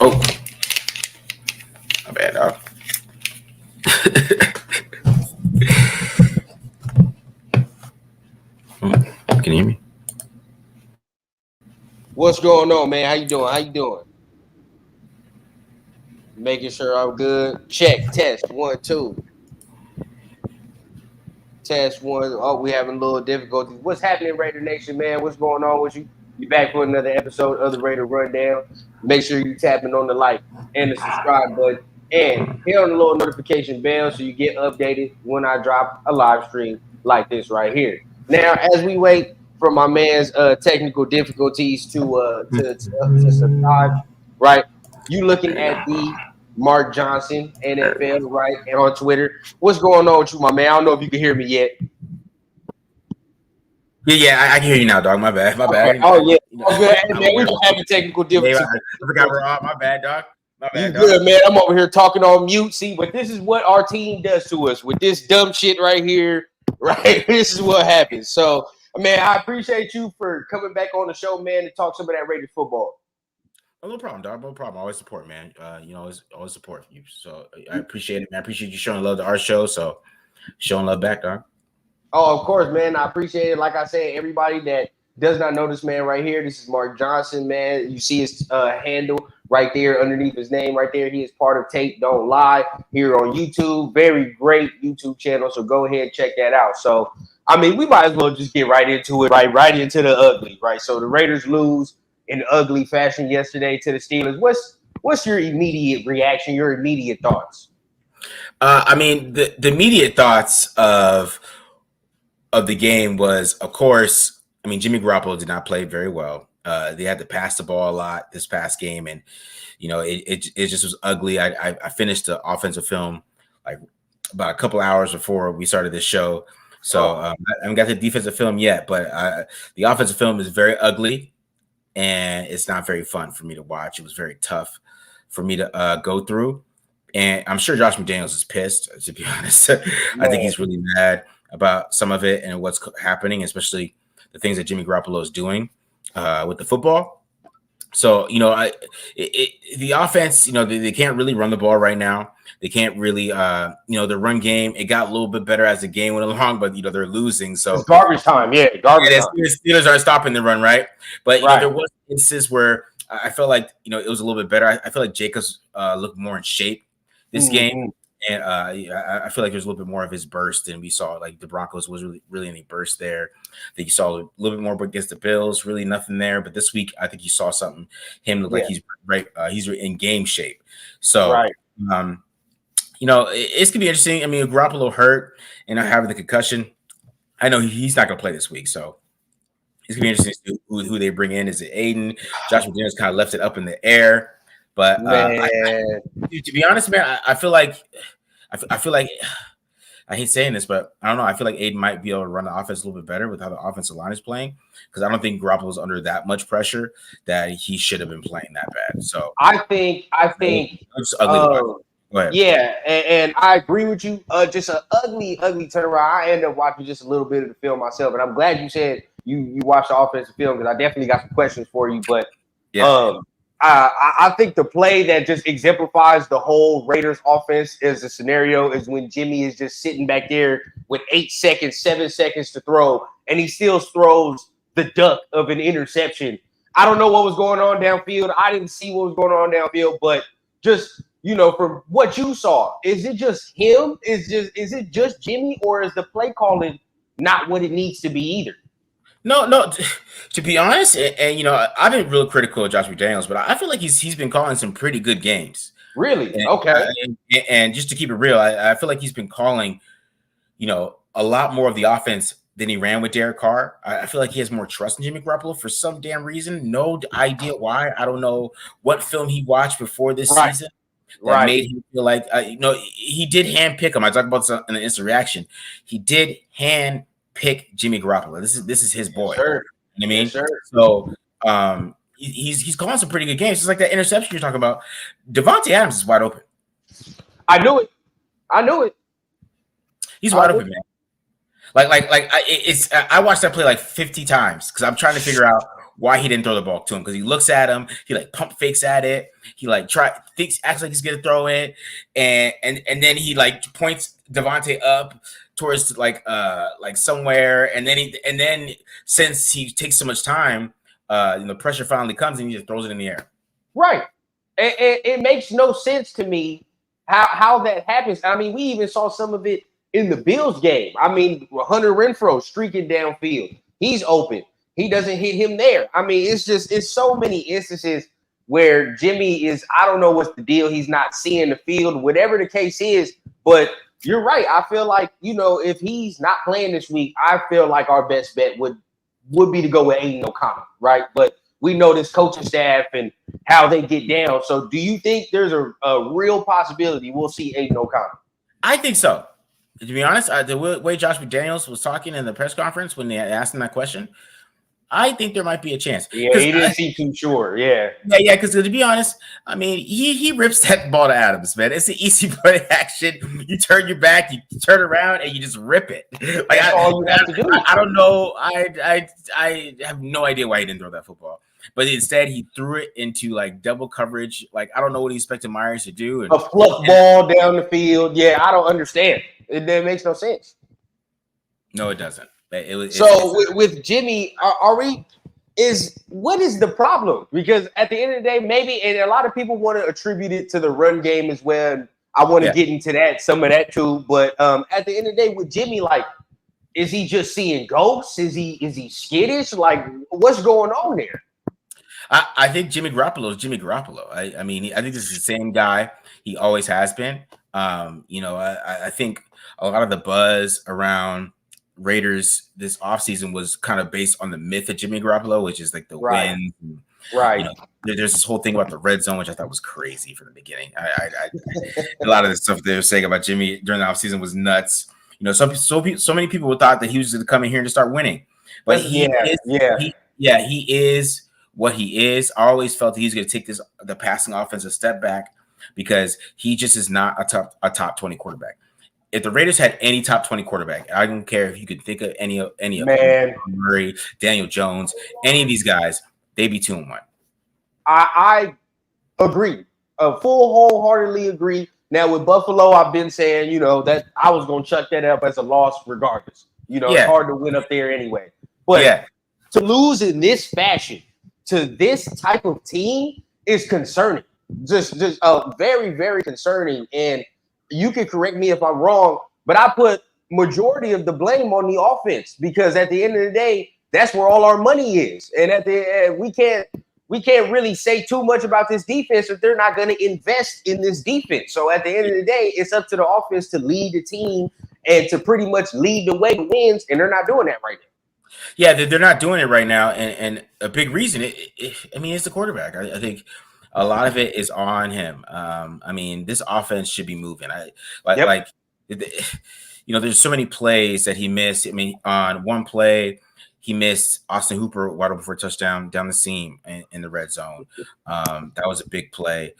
Oh, my bad, dog. Can you hear me? What's going on, man? How you doing? How you doing? Making sure I'm good. Check. Test. 1, 2. Test 1. Oh, we having a little difficulties. What's happening, Raider Nation, man? What's going on with you? You back for another episode of the Raider Rundown. Make sure you tapping on the like and the subscribe button. And hit on the little notification bell so you get updated when I drop a live stream like this right here. Now, as we wait for my man's technical difficulties to subside, right? You looking at the Mark Johnson NFL, right? And on Twitter. What's going on with you, my man? I don't know if you can hear me yet. Yeah, I can hear you now, dog. My bad. Okay. Oh, yeah. Oh, good. Hey, man, we were having technical difficulties. I forgot we're on. My bad, dog. My bad, you good, man. I'm over here talking on mute. See, but this is what our team does to us with this dumb shit right here, right? This is what happens. So, man, I appreciate you for coming back on the show, man, to talk some of that Raiders football. Oh, no problem, dog. No problem. Always support, man. Always support you. So I appreciate it, man. I appreciate you showing love to our show. So showing love back, dog. Oh, of course, man. I appreciate it. Like I said, everybody that does not know this man right here, this is Mark Johnson, man. You see his handle right there underneath his name right there. He is part of Tape Don't Lie here on YouTube. Very great YouTube channel. So go ahead and check that out. So, I mean, we might as well just get right into it, right into the ugly, right? So the Raiders lose in ugly fashion yesterday to the Steelers. What's your immediate reaction, your immediate thoughts? I mean, the immediate thoughts of the game was, of course, I mean, Jimmy Garoppolo did not play very well. They had to pass the ball a lot this past game, and it just was ugly. I finished the offensive film like about a couple hours before we started this show, so I haven't got the defensive film yet. But the offensive film is very ugly, and it's not very fun for me to watch. It was very tough for me to go through, and I'm sure Josh McDaniels is pissed. To be honest, I think he's really mad about some of it and what's happening, especially the things that Jimmy Garoppolo is doing with the football. So, the offense, they can't really run the ball right now. They can't really, the run game, it got a little bit better as the game went along, but, they're losing. So it's garbage time. Yeah, garbage time. Steelers aren't stopping the run, right? But, there was instances where I felt like, it was a little bit better. I feel like Jacobs looked more in shape this game. And I feel like there's a little bit more of his burst than we saw. Like the Broncos was really any burst there. I think you saw a little bit more against the Bills. Really nothing there. But this week, I think you saw something. Him look like he's right. He's in game shape. So, it's gonna be interesting. I mean, Garoppolo hurt and not having the concussion. I know he's not gonna play this week. So it's gonna be interesting to see who they bring in. Is it Aiden? Josh McDaniels kind of left it up in the air. But to be honest, man, I feel like I hate saying this, but I don't know. I feel like Aiden might be able to run the offense a little bit better with how the offensive line is playing, because I don't think Garoppolo's under that much pressure that he should have been playing that bad. So I think it's ugly to watch. Go ahead. Yeah, and I agree with you. Just an ugly turnaround. I ended up watching just a little bit of the film myself, and I'm glad you said you watched the offensive film, because I definitely got some questions for you. But I think the play that just exemplifies the whole Raiders offense is a scenario is when Jimmy is just sitting back there with 8 seconds, 7 seconds to throw, and he still throws the duck of an interception. I don't know what was going on downfield. I didn't see what was going on downfield, but just, from what you saw, is it just him? Is it just Jimmy, or is the play calling not what it needs to be either? No. To be honest, and I've been real critical of Josh McDaniels, but I feel like he's been calling some pretty good games. Really? Okay. And just to keep it real, I feel like he's been calling, a lot more of the offense than he ran with Derek Carr. I feel like he has more trust in Jimmy Garoppolo for some damn reason. No idea why. I don't know what film he watched before this season that made him feel like, he did handpick him. I talked about this in the instant reaction. He did pick Jimmy Garoppolo. This is his boy. Sure. You know what I mean? Sure. So he's calling some pretty good games. It's like that interception you're talking about. Devontae Adams is wide open. I knew it. He's wide open, man. I watched that play like 50 times because I'm trying to figure out why he didn't throw the ball to him, because he looks at him, he like pump fakes at it, he like acts like he's gonna throw it, and then he like points Devontae up towards like somewhere, and then since he takes so much time, pressure finally comes and he just throws it in the air. Right. It makes no sense to me how that happens. I mean, we even saw some of it in the Bills game. I mean, Hunter Renfrow streaking downfield. He's open. He doesn't hit him there. I mean, it's so many instances where Jimmy is, I don't know what's the deal. He's not seeing the field, whatever the case is. But you're right. I feel like, if he's not playing this week, I feel like our best bet would be to go with Aiden O'Connell, right? But we know this coaching staff and how they get down. So do you think there's a real possibility we'll see Aiden O'Connell? I think so. To be honest, the way Josh McDaniels was talking in the press conference when they asked him that question, I think there might be a chance. Yeah, he didn't seem too sure. Yeah. Yeah, because to be honest, I mean, he rips that ball to Adams, man. It's an easy play action. You turn your back, you turn around, and you just rip it. Like, That's all you have to do. I don't know. I have no idea why he didn't throw that football. But instead, he threw it into like double coverage. Like, I don't know what he expected Myers to do. A fluff ball down the field. Yeah, I don't understand. It makes no sense. No, it doesn't. With Jimmy, what is the problem? Because at the end of the day, maybe, and a lot of people want to attribute it to the run game as well. I want to get into some of that too. But at the end of the day, with Jimmy, like, is he just seeing ghosts? Is he skittish? Like, what's going on there? I think Jimmy Garoppolo is Jimmy Garoppolo. I mean, I think this is the same guy he always has been. I think a lot of the buzz around Raiders this offseason was kind of based on the myth of Jimmy Garoppolo, which is like the wins. And, right. There's this whole thing about the red zone, which I thought was crazy from the beginning. A lot of the stuff they were saying about Jimmy during the offseason was nuts. So many people thought that he was going to come in here and start winning, but he is what he is. I always felt that he's going to take the passing offense a step back because he just is not a top 20 quarterback. If the Raiders had any top 20 quarterback, I don't care if you could think of any of them, Murray, Daniel Jones, any of these guys, they'd be 2-1. I agree. Wholeheartedly agree. Now with Buffalo, I've been saying, that I was going to chuck that up as a loss regardless. It's hard to win up there anyway. But to lose in this fashion to this type of team is concerning. Just very, very concerning. And you can correct me if I'm wrong, but I put majority of the blame on the offense because at the end of the day, that's where all our money is. And at the end, we can't really say too much about this defense if they're not going to invest in this defense. So at the end of the day, it's up to the offense to lead the team and to pretty much lead the way to wins, and they're not doing that right now. Yeah, they're not doing it right now, and a big reason, it's the quarterback. I think a lot of it is on him. I mean, this offense should be moving. There's so many plays that he missed. I mean, on one play, he missed Austin Hooper wide open for a touchdown down the seam in the red zone. That was a big play.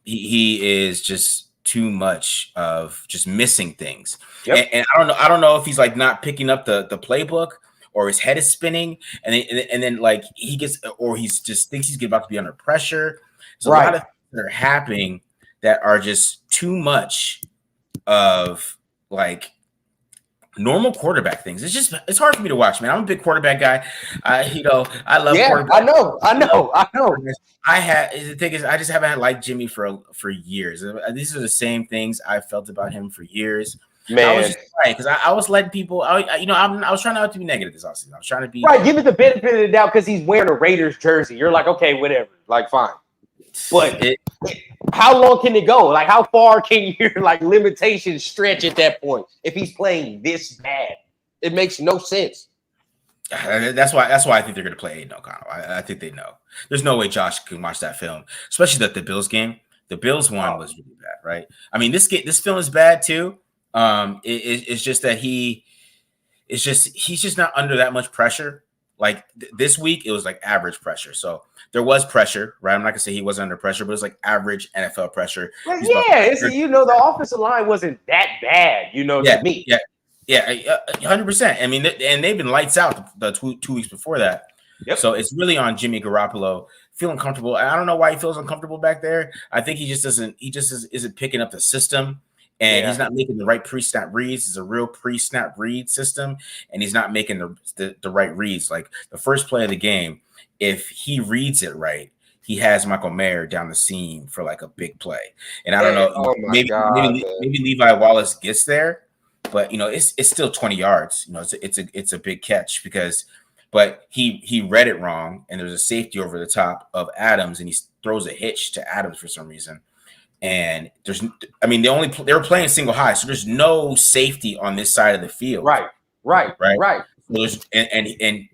He is just too much of just missing things. Yep. And I don't know if he's like not picking up the playbook or his head is spinning and then like he gets, or he's just thinks he's about to be under pressure. There's a lot of things that are happening that are just too much of like normal quarterback things. It's hard for me to watch, man. I'm a big quarterback guy. I love quarterback. I know. The thing is, I just haven't liked Jimmy for years. These are the same things I felt about him for years. Man, I was just because I was letting people. I was trying not to be negative this offseason. I was trying to be right. Give it the benefit of the doubt because he's wearing a Raiders jersey. You're like, okay, whatever, like fine. But how long can it go? Like, how far can your like limitations stretch at that point if he's playing this bad? It makes no sense. That's why I think they're going to play Aiden O'Connell. I think they know. There's no way Josh can watch that film, especially the Bills game. The Bills one was really bad, right? I mean, this film is bad too. It's just that he's just not under that much pressure. Like this week, it was like average pressure. So there was pressure, right? I'm not gonna say he wasn't under pressure, but it was like average NFL pressure. Well, the offensive line wasn't that bad, to me. Yeah, 100%. I mean, and they've been lights out the 2 weeks before that. Yep. So it's really on Jimmy Garoppolo feeling comfortable. I don't know why he feels uncomfortable back there. I think he just isn't picking up the system, and he's not making the right pre-snap reads. It's a real pre-snap read system, and he's not making the right reads. Like the first play of the game, if he reads it right, he has Michael Mayer down the seam for like a big play. And I don't know, maybe Levi Wallace gets there, but it's still 20 yards. It's a big catch but he read it wrong, and there's a safety over the top of Adams, and he throws a hitch to Adams for some reason. And they were playing single high, so there's no safety on this side of the field. Right. So and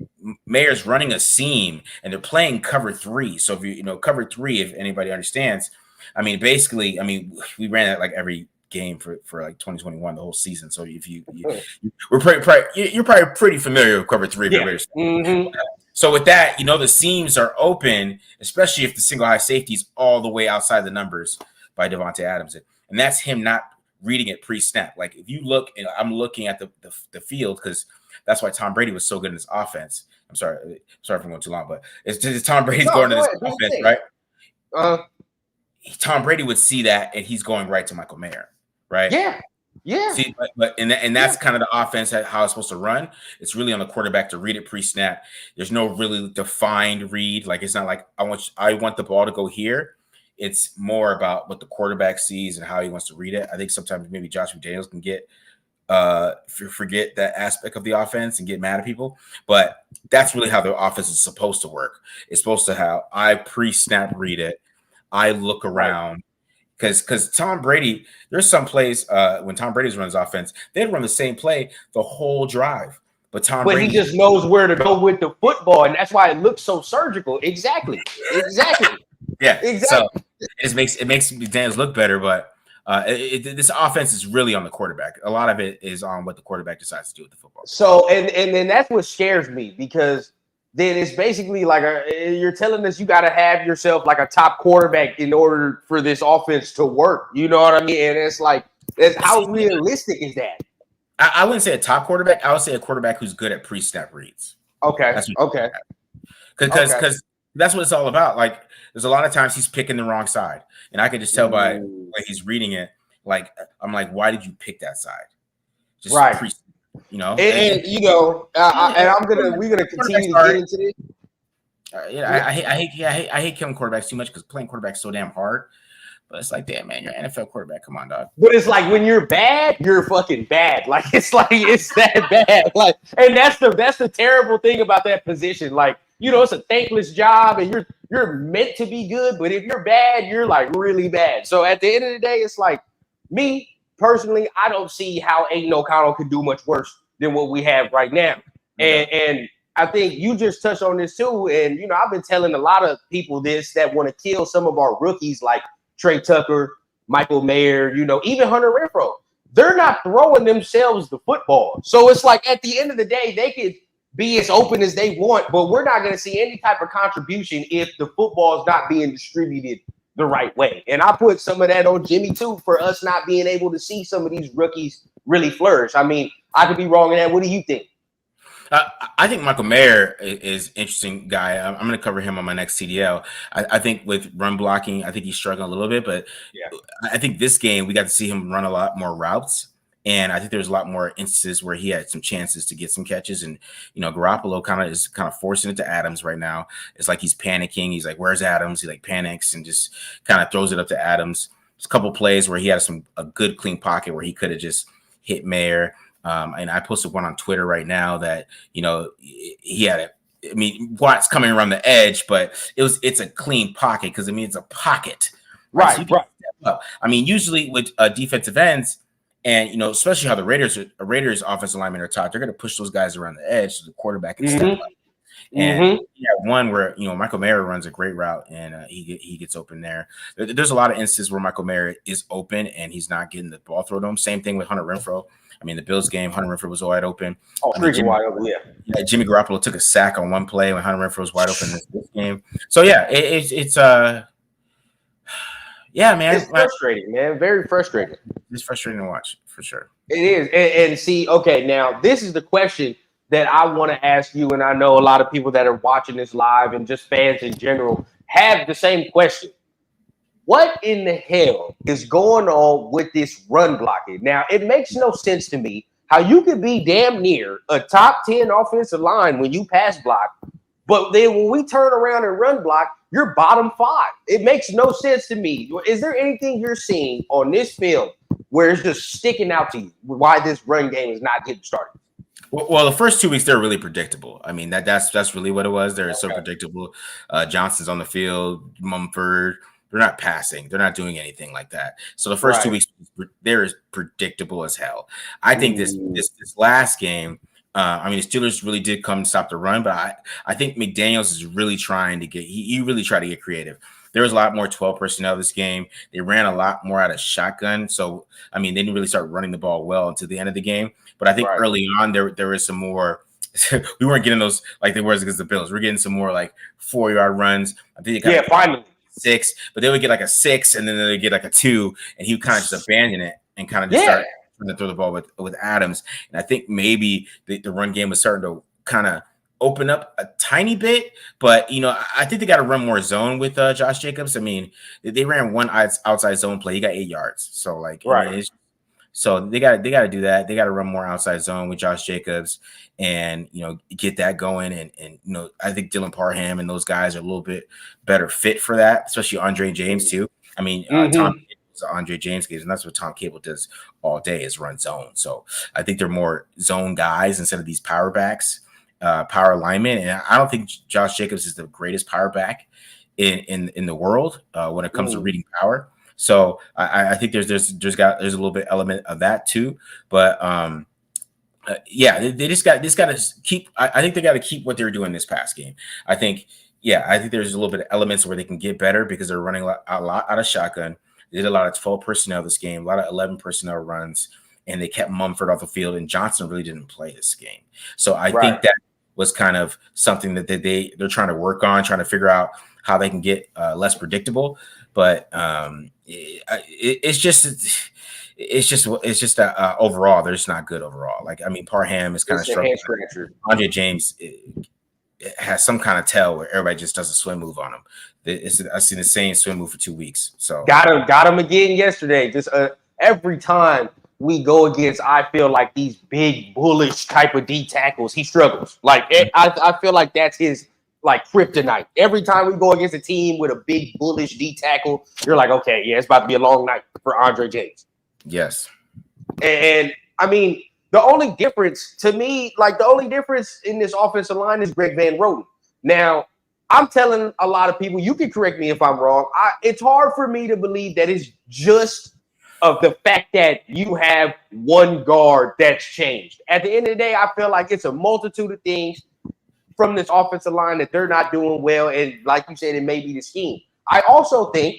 Mayer's running a seam, and they're playing cover 3. So if cover 3, if anybody understands, basically, we ran that like every game for like 2021, the whole season. So if you're probably pretty familiar with cover 3. Mm-hmm. So with that, the seams are open, especially if the single high safety is all the way outside the numbers by Devontae Adams, and that's him not reading it pre-snap. Like if you look, and I'm looking at the field because that's why Tom Brady was so good in this offense. I'm sorry for going too long, but it's Tom Brady's going to this offense, right? Tom Brady would see that, and he's going right to Michael Mayer, right? Yeah. See, and that's kind of the offense how it's supposed to run. It's really on the quarterback to read it pre-snap. There's no really defined read. Like it's not like I want the ball to go here. It's more about what the quarterback sees and how he wants to read it. I think sometimes maybe Josh McDaniels can forget that aspect of the offense and get mad at people, but that's really how the offense is supposed to work. It's supposed to have I pre-snap read it, I look around, because Tom Brady, there's some plays when Tom Brady's runs offense, they'd run the same play the whole drive, but Brady, he just knows where to go with the football, and that's why it looks so surgical. Exactly. Yeah, exactly. So it makes McDaniels look better, but this offense is really on the quarterback. A lot of it is on what the quarterback decides to do with the football. So, and then that's what scares me, because then it's basically like you're telling us you got to have yourself like a top quarterback in order for this offense to work. You know what I mean? And it's like, how realistic is that? I wouldn't say a top quarterback. I would say a quarterback who's good at pre-snap reads. Okay. Because that's what it's all about. Like, there's a lot of times he's picking the wrong side, and I could just tell by the way he's reading it. Like, I'm like, why did you pick that side? Just right. And we're gonna continue to get into this. I hate killing quarterbacks too much because playing quarterback's so damn hard. But it's like, damn, man, you're an NFL quarterback. Come on, dog. But it's like when you're bad, you're fucking bad. Like it's that bad. Like, and that's the terrible thing about that position. Like, it's a thankless job, and you're meant to be good, but if you're bad, you're like really bad. So at the end of the day, it's like, me personally, I don't see how Aiden O'Connell could do much worse than what we have right now. And I think you just touched on this too. And I've been telling a lot of people this that want to kill some of our rookies like Trey Tucker, Michael Mayer, even Hunter Renfrow. They're not throwing themselves the football. So it's like at the end of the day, they could be as open as they want, but we're not going to see any type of contribution if the football is not being distributed the right way. And I put some of that on Jimmy too, for us not being able to see some of these rookies really flourish. I mean, I could be wrong in that. What do you think? I think Michael Mayer is an interesting guy. I'm going to cover him on my next CDL. I think with run blocking, I think he's struggling a little bit, but I think this game we got to see him run a lot more routes. And I think there's a lot more instances where he had some chances to get some catches. And, Garoppolo is forcing it to Adams right now. It's like he's panicking. He's like, where's Adams? He panics and just kind of throws it up to Adams. There's a couple plays where he had a good clean pocket where he could have just hit Mayer. And I posted one on Twitter right now that, he had Watt's coming around the edge, but it's a clean pocket because it's a pocket. Right. So you can step up. Usually with defensive ends, and especially how the Raiders offensive linemen are taught, they're going to push those guys around the edge so the quarterback can step up. And one where Michael Mayer runs a great route and he gets open there. There's a lot of instances where Michael Mayer is open and he's not getting the ball thrown to him. Same thing with Hunter Renfrow. The Bills game, Hunter Renfrow was wide open. Wide open, yeah. Jimmy Garoppolo took a sack on one play when Hunter Renfrow was wide open this game. So it's man. It's frustrating, man. Very frustrating. It's frustrating to watch, for sure. It is. And see, okay, now this is the question that I want to ask you, and I know a lot of people that are watching this live and just fans in general have the same question. What in the hell is going on with this run blocking? Now, it makes no sense to me how you could be damn near a top 10 offensive line when you pass block, but then when we turn around and run block, you're bottom 5. It makes no sense to me. Is there anything you're seeing on this film where it's just sticking out to you why this run game is not getting started? Well, the first 2 weeks they're really predictable. I mean that's really what it was. They're so predictable. Johnson's on the field, Mumford. They're not passing. They're not doing anything like that. So the first 2 weeks they're as predictable as hell. I think this last game. I mean, the Steelers really did come and stop the run, but I think McDaniels is really trying to get. He really tried to get creative. There was a lot more 12 personnel this game. They ran a lot more out of shotgun. So, I mean, they didn't really start running the ball well until the end of the game. But I think early on, there was some more. We weren't getting those like they was against the Bills. We're getting some more like 4-yard runs. I think they got finally 6, but they would get like a 6 and then they would get like a 2, and he kind of just abandoned it and kind of just started to throw the ball with Adams. And I think maybe the run game was starting to kind of open up a tiny bit, but I think they got to run more zone with Josh Jacobs. I mean, they ran one outside zone play. He got 8 yards. So like, so they got to do that. They got to run more outside zone with Josh Jacobs and get that going. And I think Dylan Parham and those guys are a little bit better fit for that, especially Andre James too. I mean, Tom Andre James gives, and that's what Tom Cable does all day is run zone. So I think they're more zone guys instead of these power backs. Power lineman, and I don't think Josh Jacobs is the greatest power back in the world when it comes to reading power. So I think there's a little bit element of that too. But they just got to keep. I think they got to keep what they're doing this past game. I think there's a little bit of elements where they can get better because they're running a lot out of shotgun. They did a lot of 12 personnel this game, a lot of 11 personnel runs, and they kept Mumford off the field. And Johnson really didn't play this game, so I think that was kind of something that they're trying to work on, trying to figure out how they can get less predictable. But it's just overall, they're just not good overall. Like, I mean, Parham is kind of struggling. Andre James has some kind of tell where everybody just does a swim move on him. I've seen the same swim move for 2 weeks. So got him again yesterday. Just every time we go against, I feel like these big bullish type of D tackles, he struggles. Like I feel like that's his like kryptonite. Every time we go against a team with a big bullish D tackle, you're like, okay, yeah, it's about to be a long night for Andre James. Yes. And I mean, the only difference to me, like the only difference in this offensive line is Greg Van Roten. Now, I'm telling a lot of people, you can correct me if I'm wrong. It's hard for me to believe that it's just of the fact that you have one guard that's changed. At the end of the day, I feel like it's a multitude of things from this offensive line that they're not doing well. And like you said, it may be the scheme. I also think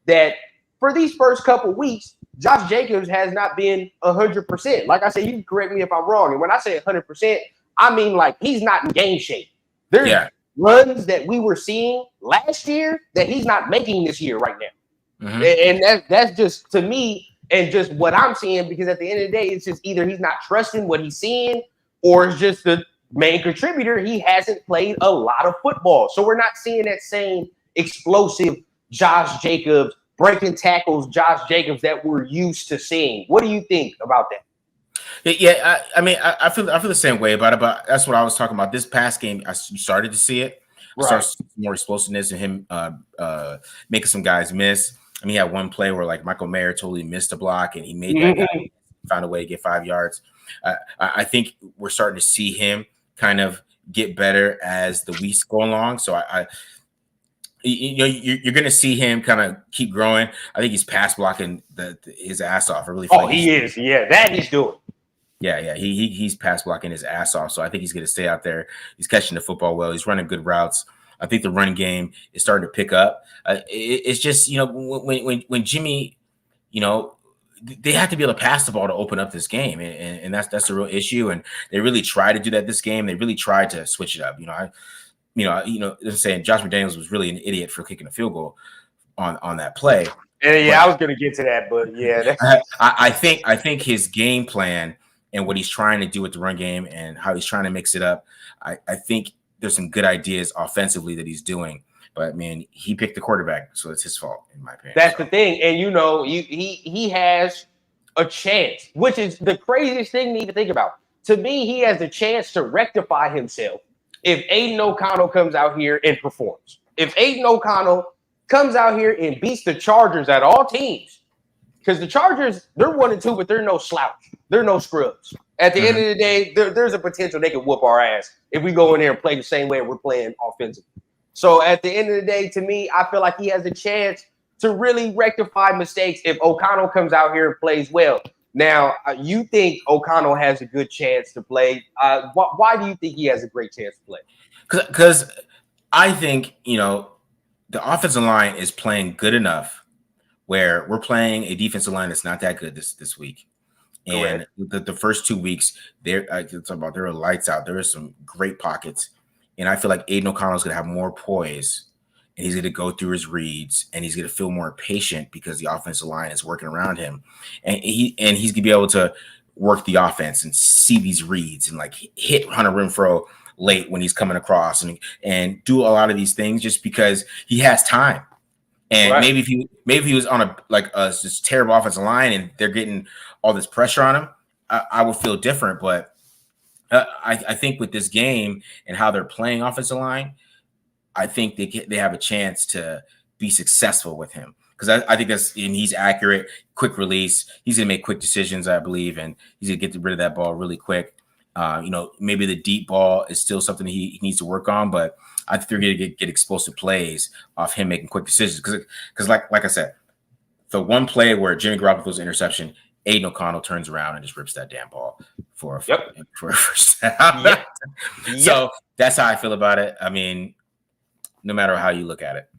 that for these first couple weeks, Josh Jacobs has not been 100%. Like I said, you can correct me if I'm wrong. And when I say 100%, I mean like he's not in game shape. There's runs that we were seeing last year that he's not making this year right now. Mm-hmm. And that's just to me and just what I'm seeing, because at the end of the day, it's just either he's not trusting what he's seeing or it's just the main contributor. He hasn't played a lot of football. So we're not seeing that same explosive Josh Jacobs, breaking tackles Josh Jacobs that we're used to seeing. What do you think about that? Yeah, I mean, I feel the same way about it, but that's what I was talking about. This past game, I started to see it. I started to see more explosiveness in him making some guys miss. I mean, he had one play where like Michael Mayer totally missed a block and he made that guy found a way to get 5 yards. I think we're starting to see him kind of get better as the weeks go along. So you're going to see him kind of keep growing. I think he's pass blocking his ass off. I really feel he is. Yeah, that he's doing. Yeah. He's pass blocking his ass off. So I think he's going to stay out there. He's catching the football well. He's running good routes. I think the run game is starting to pick up. It's just, when Jimmy, they have to be able to pass the ball to open up this game. And that's the real issue. And they really tried to do that this game. They really tried to switch it up. I'm saying Josh McDaniels was really an idiot for kicking a field goal on that play. Yeah, I was going to get to that, but yeah. I think his game plan and what he's trying to do with the run game and how he's trying to mix it up. I think there's some good ideas offensively that he's doing. But man, he picked the quarterback, so it's his fault, in my opinion. That's the thing, and he has a chance, which is the craziest thing to even think about. To me, he has a chance to rectify himself if Aiden O'Connell comes out here and performs. If Aiden O'Connell comes out here and beats the Chargers at all teams, because the Chargers, they're 1-2, but they're no slouch. They're no scrubs. At the end of the day, there's a potential they can whoop our ass if we go in there and play the same way we're playing offensively. So at the end of the day, to me, I feel like he has a chance to really rectify mistakes if O'Connell comes out here and plays well. Now, you think O'Connell has a good chance to play. Why do you think he has a great chance to play? Because I think, the offensive line is playing good enough where we're playing a defensive line that's not that good this week. And the first 2 weeks, there were lights out. There are some great pockets. And I feel like Aiden O'Connell is going to have more poise, and he's going to go through his reads, and he's going to feel more patient because the offensive line is working around him. And he's going to be able to work the offense and see these reads and like hit Hunter Renfrow late when he's coming across and do a lot of these things just because he has time. And maybe if he was on a this terrible offensive line and they're getting all this pressure on him, I would feel different. But I think with this game and how they're playing offensive line, I think they have a chance to be successful with him because I think and he's accurate, quick release. He's gonna make quick decisions, I believe, and he's gonna get rid of that ball really quick. Maybe the deep ball is still something he needs to work on, but I think they're gonna get explosive plays off him making quick decisions because like I said, the one play where Jimmy Garoppolo throws an interception, Aiden O'Connell turns around and just rips that damn ball for a first down. So that's how I feel about it. I mean, no matter how you look at it.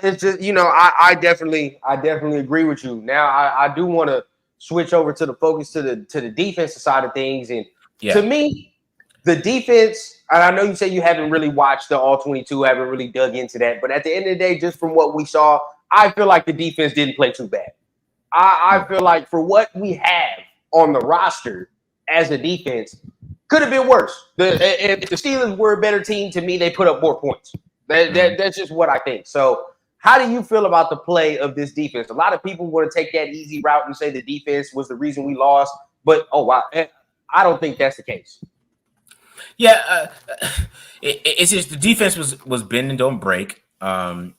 It's just, I definitely agree with you. Now I do want to switch over to the focus to the defensive side of things. And to me, the defense, and I know you say you haven't really watched the all 22, haven't really dug into that, but at the end of the day, just from what we saw, I feel like the defense didn't play too bad. I feel like for what we have on the roster as a defense, could have been worse. If the Steelers were a better team, to me, they put up more points. That's just what I think. So how do you feel about the play of this defense? A lot of people want to take that easy route and say the defense was the reason we lost. But, I don't think that's the case. Yeah, it's just the defense was bend and don't break. So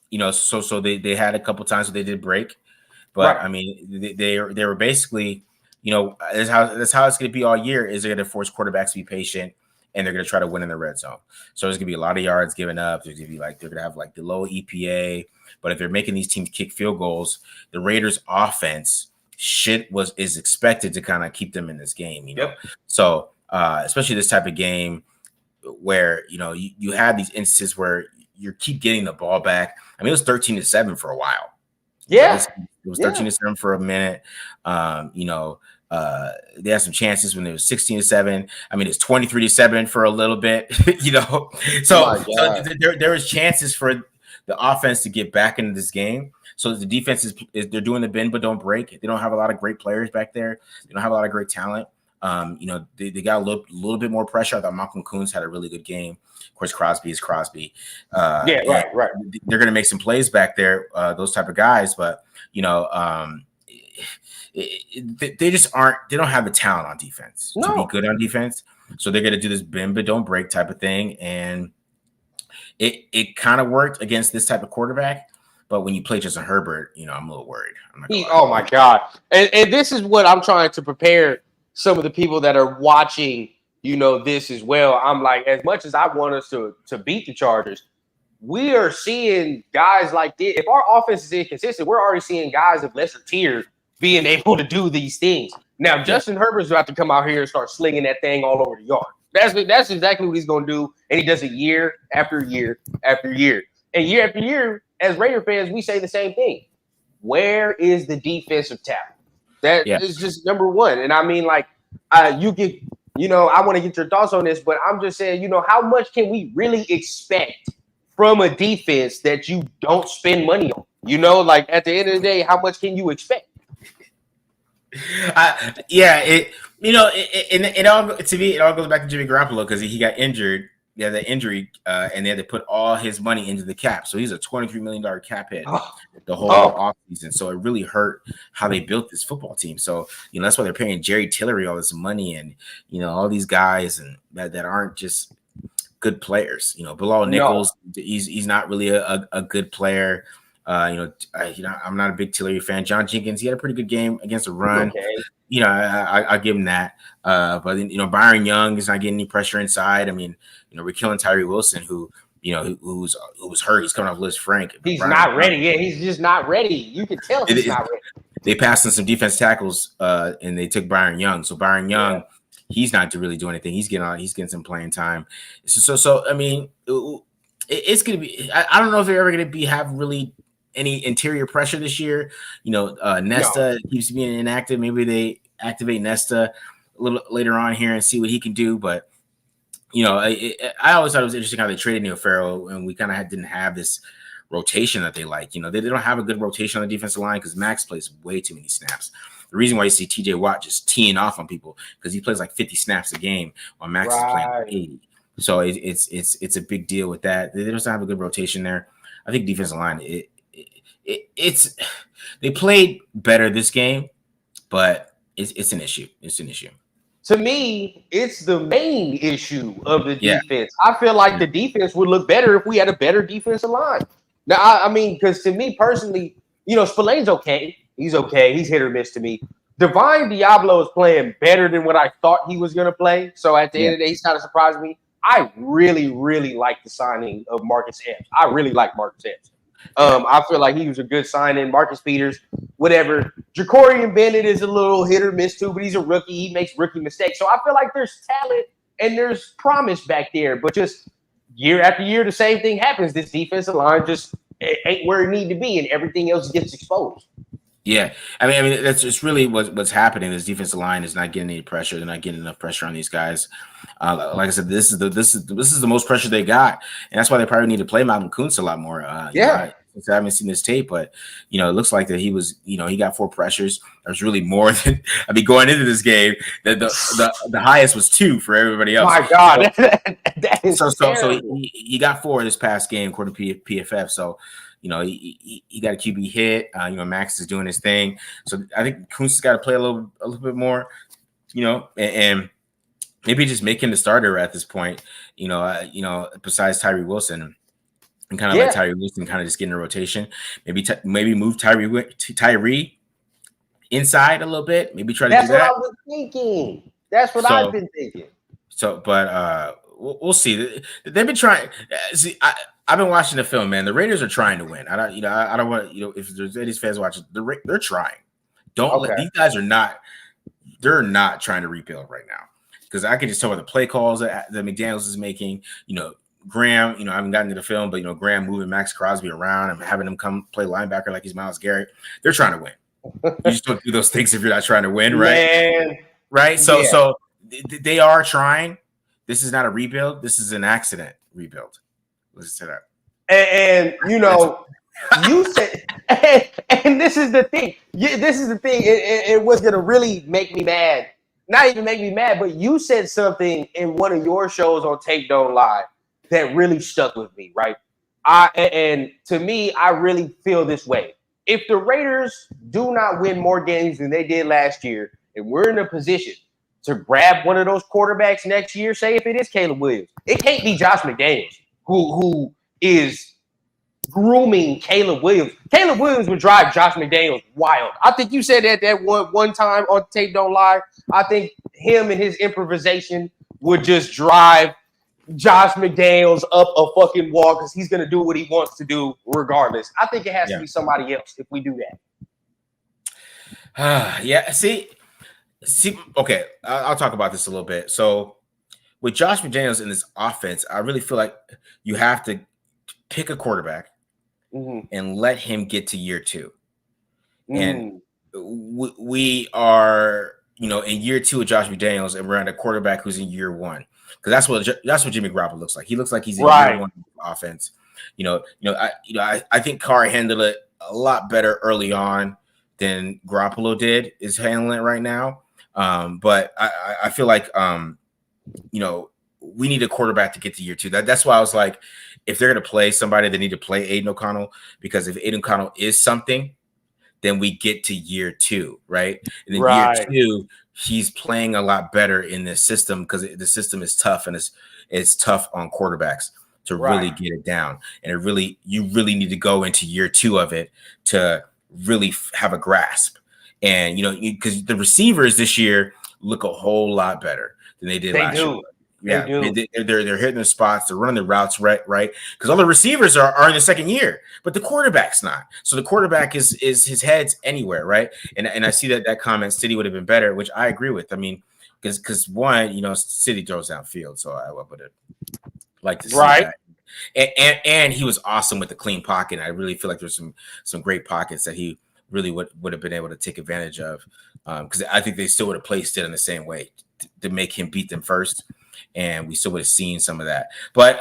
they had a couple times where they did break. But, I mean, they were basically, that's how it's going to be all year is they're going to force quarterbacks to be patient. And they're going to try to win in the red zone. So there's going to be a lot of yards given up. There's going to be they're going to have the low EPA. But if they're making these teams kick field goals, the Raiders' offense is expected to kind of keep them in this game. So especially this type of game where you have these instances where you keep getting the ball back. I mean, it was 13-7 for a while. Yeah, it was 13-7 for a minute. They had some chances when it was 16-7. I mean, it's 23-7 for a little bit, So there was chances for the offense to get back into this game. So the defense they're doing the bend but don't break. They don't have a lot of great players back there. They don't have a lot of great talent. They got a little bit more pressure. I thought Malcolm Koonce had a really good game. Of course, Crosby is Crosby. Right. They're going to make some plays back there, those type of guys, but they just aren't. They don't have the talent on defense to be good on defense. So they're going to do this bend but don't break type of thing, and it kind of worked against this type of quarterback. But when you play Justin Herbert, I'm a little worried. Oh my God! And this is what I'm trying to prepare some of the people that are watching. This as well. I'm like, as much as I want us to beat the Chargers, we are seeing guys like this. If our offense is inconsistent, we're already seeing guys of lesser tier being able to do these things. Now, Justin Herbert's about to come out here and start slinging that thing all over the yard. That's exactly what he's going to do, and he does it year after year after year. And year after year, as Raider fans, we say the same thing. Where is the defensive talent? That is just number one. And I mean, I want to get your thoughts on this, but I'm just saying, how much can we really expect from a defense that you don't spend money on? At the end of the day, how much can you expect? it all to me it all goes back to Jimmy Garoppolo because he got injured. Yeah, the injury, and they had to put all his money into the cap. So he's a $23 million cap hit the whole offseason. So it really hurt how they built this football team. So, that's why they're paying Jerry Tillery all this money and, all these guys and that aren't just good players. Bilal Nichols, he's not really a good player. I'm not a big Tillery fan. John Jenkins, he had a pretty good game against the run. Okay. I give him that. But Byron Young is not getting any pressure inside. I mean, we're killing Tyree Wilson, who was hurt. He's coming off Liz Frank. He's not ready. Yeah, he's just not ready. You can tell he's not ready. They passed in some defense tackles, and they took Byron Young. So Byron Young, he's not to really do anything. He's getting some playing time. So I mean, it's gonna be. I don't know if they're ever gonna have really any interior pressure this year. Nesta keeps being inactive. Maybe they activate Nesta a little later on here and see what he can do. But I always thought it was interesting how they traded Neil Farrell, and we kind of didn't have this rotation that they like. They don't have a good rotation on the defensive line because Max plays way too many snaps. The reason why you see TJ Watt just teeing off on people because he plays like 50 snaps a game while Max is playing 80. So it's a big deal with that. They don't have a good rotation there. I think defensive line they played better this game, but it's an issue. It's an issue. To me, it's the main issue of the defense. I feel like the defense would look better if we had a better defensive line. Now, I mean, because to me personally, Spillane's okay. He's okay. He's hit or miss to me. Divine Diablo is playing better than what I thought he was going to play. So at the end of the day, he's kind of surprised me. I really, really like the signing of Marcus Epps. I really like Marcus Epps. I feel like he was a good signing. Marcus Peters, whatever. Jacorian Bennett is a little hit or miss too, but he's a rookie. He makes rookie mistakes. So I feel like there's talent and there's promise back there. But just year after year, the same thing happens. This defensive line just ain't where it need to be, and everything else gets exposed. Yeah, I mean that's just really what's happening. This defensive line is not getting any pressure. They're not getting enough pressure on these guys. Like I said, this is the most pressure they got, and that's why they probably need to play Malcolm Kuntz a lot more. I haven't seen this tape, but it looks like that he was, he got 4 pressures. There's really more than going into this game. The highest was 2 for everybody else. My God, that is so he got 4 this past game according to PFF. So. He got a QB hit. Max is doing his thing. So I think Kuntz has got to play a little bit more, and maybe just make him the starter at this point, besides Tyree Wilson and kind of let Tyree Wilson kind of just get in a rotation. Maybe move Tyree inside a little bit. Maybe try to do that. That's what I was thinking. That's what I've been thinking. So, but we'll see. They've been trying. See, I've been watching the film, man. The Raiders are trying to win. I don't want if there's any fans watching, they're trying. These guys are not. They're not trying to rebuild right now because I can just tell by the play calls that McDaniels is making. Graham. I haven't gotten to the film, but Graham moving Max Crosby around and having him come play linebacker like he's Myles Garrett. They're trying to win. You just don't do those things if you're not trying to win, right? Man. Right. So they are trying. This is not a rebuild. This is an accident rebuild. Let's say that. And you said, and this is the thing. This is the thing. It was gonna really make me mad. Not even make me mad, but you said something in one of your shows on Tape Don't Lie that really stuck with me. Right. And to me, I really feel this way. If the Raiders do not win more games than they did last year, and we're in a position to grab one of those quarterbacks next year, say if it is Caleb Williams, it can't be Josh McDaniels who is grooming Caleb Williams. Caleb Williams would drive Josh McDaniels wild. I think you said that one time on Tape Don't Lie. I think him and his improvisation would just drive Josh McDaniels up a fucking wall because he's going to do what he wants to do regardless. I think it has to be somebody else if we do that. See, okay, I'll talk about this a little bit. So with Josh McDaniels in this offense, I really feel like you have to pick a quarterback and let him get to year 2. And we are, in year 2 of Josh McDaniels, and we're at a quarterback who's in year 1. Because that's what Jimmy Garoppolo looks like. He looks like he's in year 1 offense. I think Carr handled it a lot better early on than Garoppolo is handling it right now. But I feel like we need a quarterback to get to year 2. That's why I was like, if they're going to play somebody, they need to play Aiden O'Connell, because if Aiden O'Connell is something, then we get to year 2, right? And then year 2, he's playing a lot better in this system, because the system is tough, and it's tough on quarterbacks to really get it down. And you really need to go into year 2 of it to really have a grasp. And because the receivers this year look a whole lot better than they did last year. Yeah, they're hitting the spots, they're running the routes right, because all the receivers are in the second year, but the quarterback's not. So the quarterback is his head's anywhere, right? And I see that comment, City would have been better, which I agree with. I mean, because one, City throws downfield, so I would have liked to see that. And he was awesome with the clean pocket. I really feel like there's some great pockets that he really would have been able to take advantage of, because I think they still would have placed it in the same way to make him beat them first. And we still would have seen some of that, but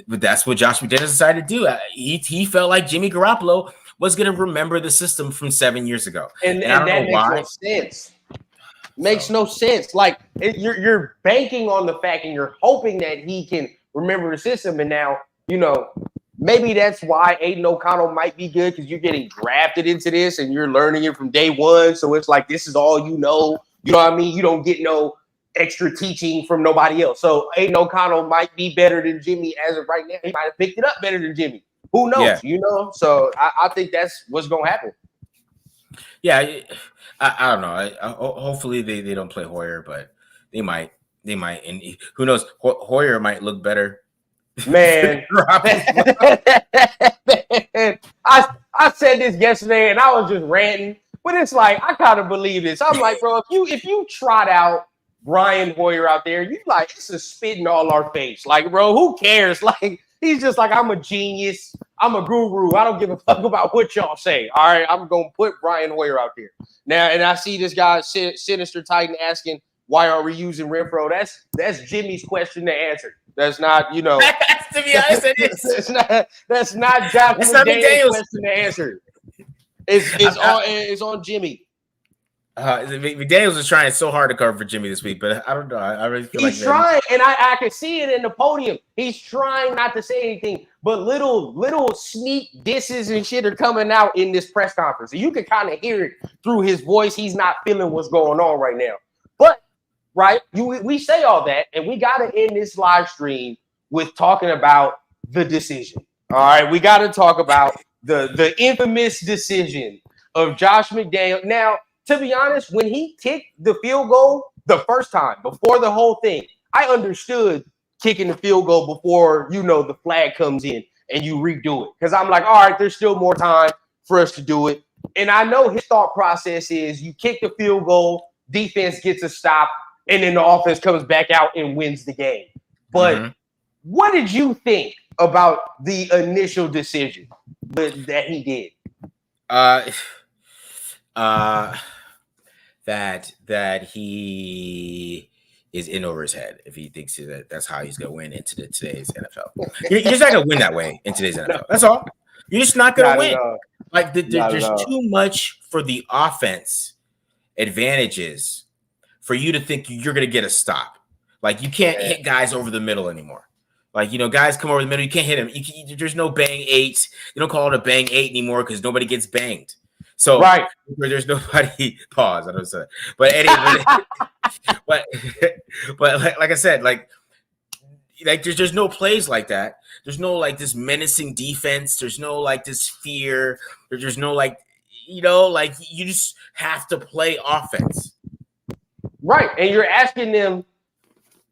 that's what Josh McDaniels decided to do. He felt like Jimmy Garoppolo was going to remember the system from 7 years ago, and I don't know why. Makes no sense. Makes no sense. Like you're banking on the fact, and you're hoping that he can remember the system. And now maybe that's why Aiden O'Connell might be good, because you're getting drafted into this and you're learning it from day one. So it's like this is all you know. You know what I mean? You don't get no extra teaching from nobody else. So Aiden O'Connell might be better than Jimmy as of right now. He might have picked it up better than Jimmy. Who knows? Yeah. So I think that's what's gonna happen. Yeah, I don't know. Hopefully they don't play Hoyer, but they might. And who knows? Hoyer might look better. Man, I said this yesterday and I was just ranting, but it's like I kind of believe this. I'm like, bro, if you trot out Brian Hoyer out there, you like, it's a spit in all our face. Like, bro, who cares? Like, he's just like, I'm a genius. I'm a guru. I don't give a fuck about what y'all say. All right, I'm going to put Brian Hoyer out there. Now, and I see this guy, Sinister Titan, asking, why are we using Renfro? That's Jimmy's question to answer. That's not, to be honest, it is. That's not Josh McDaniels' question to answer. It's on Jimmy. McDaniels is trying so hard to cover for Jimmy this week, but I don't know. I really feel he's trying, and I can see it in the podium. He's trying not to say anything, but little sneak disses and shit are coming out in this press conference. So you can kind of hear it through his voice. He's not feeling what's going on right now. But we say all that, and we got to end this live stream with talking about the decision. All right, we got to talk about the infamous decision of Josh McDaniels. Now, to be honest, when he kicked the field goal the first time, before the whole thing, I understood kicking the field goal before, the flag comes in and you redo it. Because I'm like, all right, there's still more time for us to do it. And I know his thought process is you kick the field goal, defense gets a stop, and then the offense comes back out and wins the game. But what did you think about the initial decision that he did? That he is in over his head if he thinks that that's how he's going to win into today's NFL. You're just not going to win that way in today's NFL. That's all. You're just not going to win. Like there's too much for the offense advantages for you to think you're going to get a stop. Like you can't hit guys over the middle anymore. Like, guys come over the middle, you can't hit them. There's no bang eight. You don't call it a bang eight anymore because nobody gets banged. So there's nobody pause. I don't say that. But anyway, but like I said, like there's no plays like that. There's no like this menacing defense. There's no like this fear. There's no like you just have to play offense. Right. And you're asking them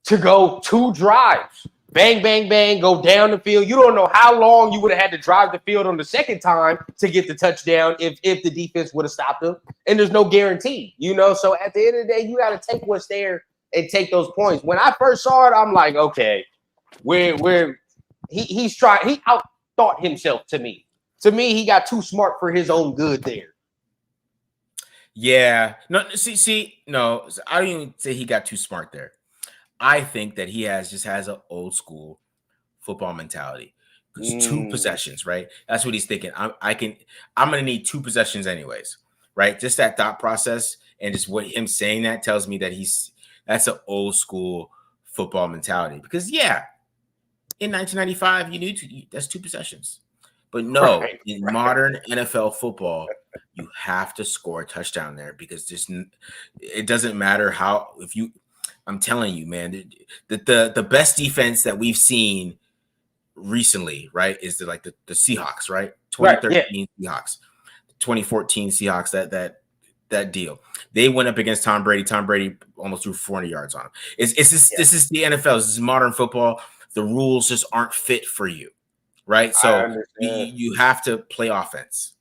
to go 2 drives. Bang, bang, bang, go down the field. You don't know how long you would have had to drive the field on the second time to get the touchdown if the defense would have stopped them. And there's no guarantee, So at the end of the day, you got to take what's there and take those points. When I first saw it, I'm like, okay, he's trying. He outthought himself to me. To me, he got too smart for his own good there. Yeah. No, no, I don't even say he got too smart there. I think that he just has an old school football mentality. Because 2 possessions, right? That's what he's thinking. I'm going to need 2 possessions anyways, right? Just that thought process and just what him saying that tells me that that's an old school football mentality. Because in 1995, that's 2 possessions. But no, in modern NFL football, you have to score a touchdown there because it doesn't matter I'm telling you, man, the best defense that we've seen recently, right, is the Seahawks, right? 2013 Seahawks, 2014 Seahawks, that deal. They went up against Tom Brady. Tom Brady almost threw 400 yards on him. This is the NFL. This is modern football. The rules just aren't fit for you, right? So you have to play offense.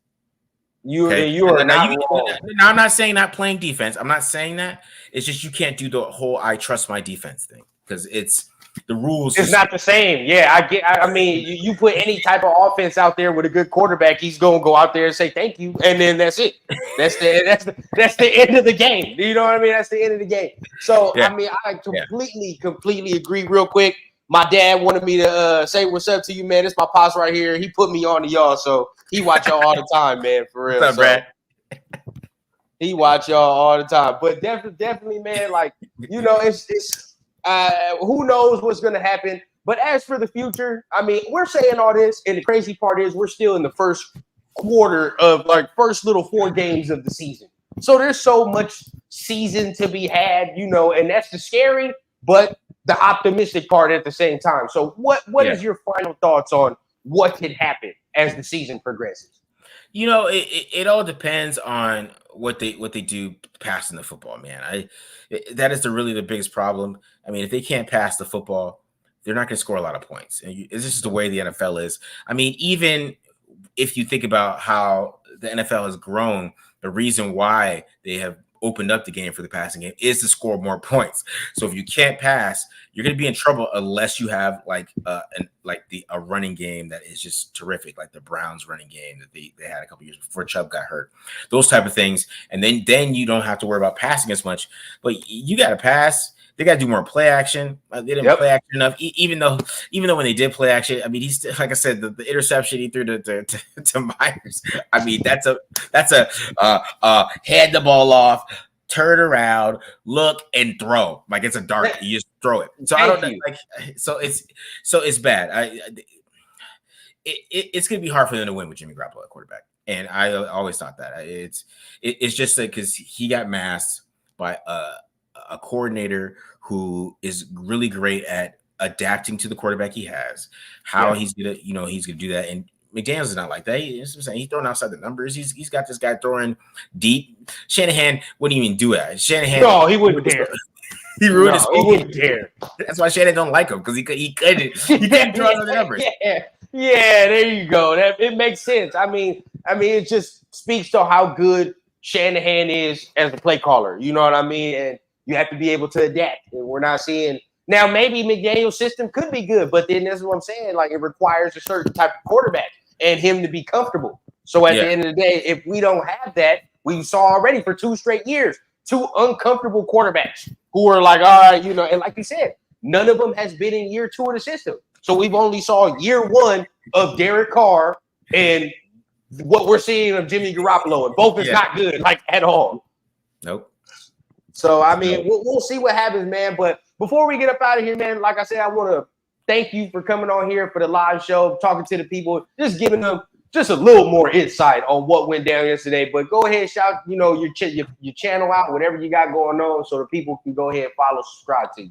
You are not wrong. Now, I'm not saying not playing defense. I'm not saying that. It's just you can't do the whole "I trust my defense" thing because the rules. It's not the same. Yeah, I mean, you put any type of offense out there with a good quarterback, he's gonna go out there and say thank you, and then that's it. That's the end of the game. You know what I mean? That's the end of the game. So I mean, I completely agree. Real quick, my dad wanted me to say what's up to you, man. This my pops right here. He put me on to y'all, so he watch y'all all the time, man. For real. What's up, Brad? He watch y'all all the time, but definitely, man. Like it's. Who knows what's going to happen? But as for the future, I mean, we're saying all this, and the crazy part is we're still in the first quarter of first little 4 games of the season. So there's so much season to be had, and that's the scary, but the optimistic part at the same time. So what is your final thoughts on what could happen as the season progresses? It all depends on what they do passing the football, man. That is really the biggest problem. I mean, if they can't pass the football, they're not going to score a lot of points. And this is the way the NFL is. I mean, even if you think about how the NFL has grown, the reason why they have opened up the game for the passing game is to score more points. So if you can't pass, you're going to be in trouble unless you have a running game that is just terrific, like the Browns running game that they had a couple years before Chubb got hurt. Those type of things. And then you don't have to worry about passing as much. But you got to pass. They got to do more play action. They didn't play action enough, even though when they did play action, I mean, he's like I said, the interception he threw to Myers. I mean, that's a hand the ball off, turn around, look and throw. Like it's a dart, you just throw it. So I don't know, so it's bad. It's gonna be hard for them to win with Jimmy Garoppolo at quarterback, and I always thought that it's just because he got masked by a coordinator who is really great at adapting to the quarterback he has, he's gonna do that. And McDaniels is not like that. He's throwing outside the numbers. He's got this guy throwing deep. Shanahan wouldn't even do that. No, he wouldn't dare. He ruined his whole game. Dare. That's why Shanahan don't like him, because he couldn't throw outside the numbers. Yeah, there you go. It makes sense. I mean, it just speaks to how good Shanahan is as a play caller. You know what I mean? And you have to be able to adapt. And we're not seeing now. Maybe McDaniel's system could be good, but then that's what I'm saying. Like, it requires a certain type of quarterback and him to be comfortable. So at the end of the day, if we don't have that, we saw already for 2 straight years, 2 uncomfortable quarterbacks who are like, all right, and like you said, none of them has been in year 2 of the system. So we've only saw year 1 of Derek Carr and what we're seeing of Jimmy Garoppolo, and both is not good, like, at all. Nope. So, I mean, we'll see what happens, man. But before we get up out of here, man, like I said, I want to thank you for coming on here for the live show, talking to the people, just giving them just a little more insight on what went down yesterday. But go ahead, shout, your channel out, whatever you got going on, so the people can go ahead and follow, subscribe to you.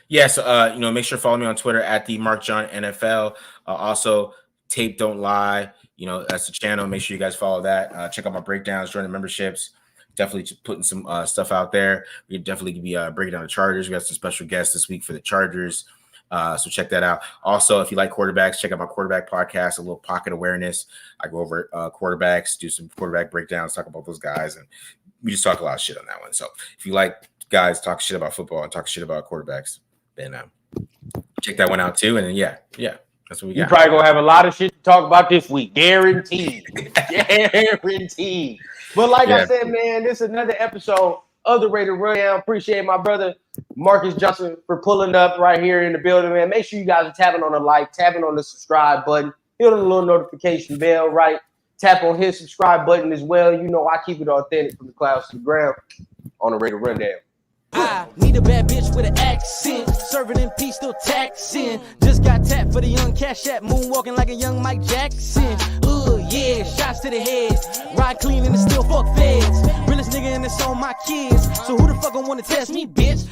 Yeah, so make sure to follow me on Twitter at the Mark John NFL. Also, Tape Don't Lie. That's the channel. Make sure you guys follow that. Check out my breakdowns, join the memberships. Definitely putting some stuff out there. We definitely be breaking down the Chargers. We got some special guests this week for the Chargers. So check that out. Also, if you like quarterbacks, check out my quarterback podcast, A Little Pocket Awareness. I go over quarterbacks, do some quarterback breakdowns, talk about those guys, and we just talk a lot of shit on that one. So if you like guys talk shit about football and talk shit about quarterbacks, then check that one out too. And then yeah, that's what we got. You're probably gonna have a lot of shit to talk about this week, guaranteed. Guaranteed. But like I said, man, this is another episode of the Raider Rundown. Appreciate my brother Marcus Johnson for pulling up right here in the building, man. Make sure you guys are tapping on the like, tapping on the subscribe button, hit on the little notification bell, right? Tap on his subscribe button as well. I keep it authentic from the clouds to the ground. on the regular rundown. I need a bad bitch with an accent, serving in peace, still taxing. Just got tapped for the young cash app, moonwalking like a young Mike Jackson. Yeah, shots to the head, ride clean and still fuck feds. Realest nigga and it's on my kids, so who the fuck gon' wanna test me, bitch?